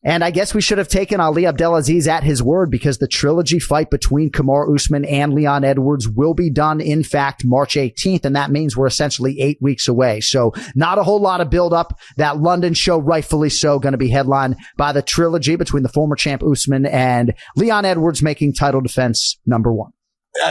And I guess we should have taken Ali Abdelaziz at his word, because the trilogy fight between Kamaru Usman and Leon Edwards will be done, in fact, March 18th. And that means we're essentially 8 weeks away. So not a whole lot of build up. That London show, rightfully so, going to be headlined by the trilogy between the former champ Usman and Leon Edwards, making title defense number one.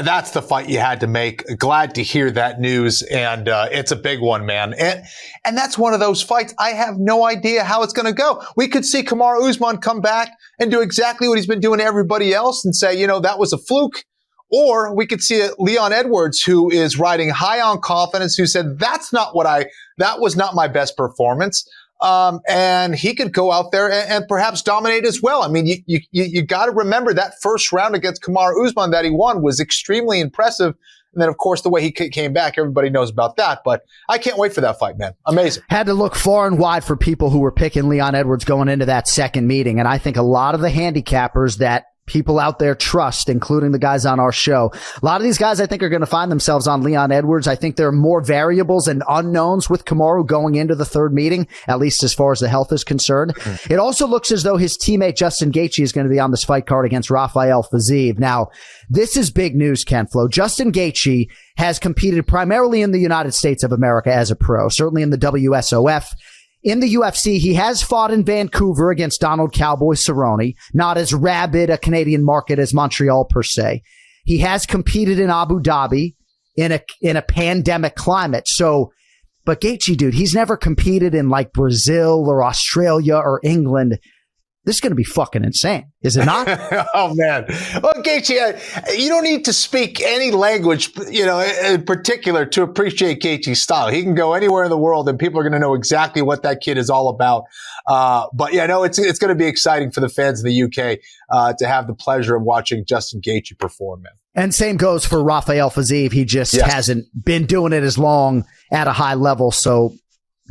That's the fight you had to make. Glad to hear that news. And it's a big one, man. And that's one of those fights. I have no idea how it's going to go. We could see Kamaru Usman come back and do exactly what he's been doing to everybody else and say, that was a fluke. Or we could see Leon Edwards, who is riding high on confidence, who said, that was not my best performance. And he could go out there and perhaps dominate as well. I mean, you got to remember that first round against Kamaru Usman that he won was extremely impressive. And then, of course, the way he came back, everybody knows about that. But I can't wait for that fight, man. Amazing. Had to look far and wide for people who were picking Leon Edwards going into that second meeting. And I think a lot of the handicappers that people out there trust, including the guys on our show, a lot of these guys I think are going to find themselves on Leon Edwards. I think there are more variables and unknowns with Kamaru going into the third meeting, at least as far as the health is concerned. It also looks as though his teammate Justin Gaethje is going to be on this fight card against Rafael Fiziev. Now, this is big news, Ken Flo. Justin Gaethje has competed primarily in the United States of America as a pro, certainly in the WSOF. In the UFC, he has fought in Vancouver against Donald Cowboy Cerrone, not as rabid a Canadian market as Montreal per se. He has competed in Abu Dhabi in a pandemic climate. So, but Gaethje, dude, he's never competed in like Brazil or Australia or England. This is going to be fucking insane, is it not? Oh, man. Well, Gaethje, you don't need to speak any language, in particular to appreciate Gaethje's style. He can go anywhere in the world and people are going to know exactly what that kid is all about. But yeah, no, it's going to be exciting for the fans in the UK to have the pleasure of watching Justin Gaethje perform, man. And same goes for Rafael Fiziev. He just hasn't been doing it as long at a high level. So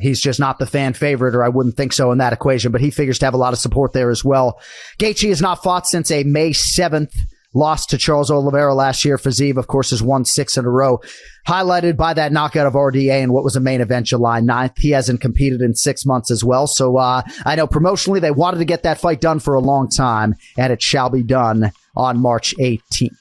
he's just not the fan favorite, or I wouldn't think so in that equation, but he figures to have a lot of support there as well. Gaethje has not fought since a May 7th loss to Charles Oliveira last year. Fiziev, of course, has won 6 in a row, highlighted by that knockout of RDA in what was a main event July 9th. He hasn't competed in 6 months as well. So I know promotionally they wanted to get that fight done for a long time, and it shall be done on March 18th.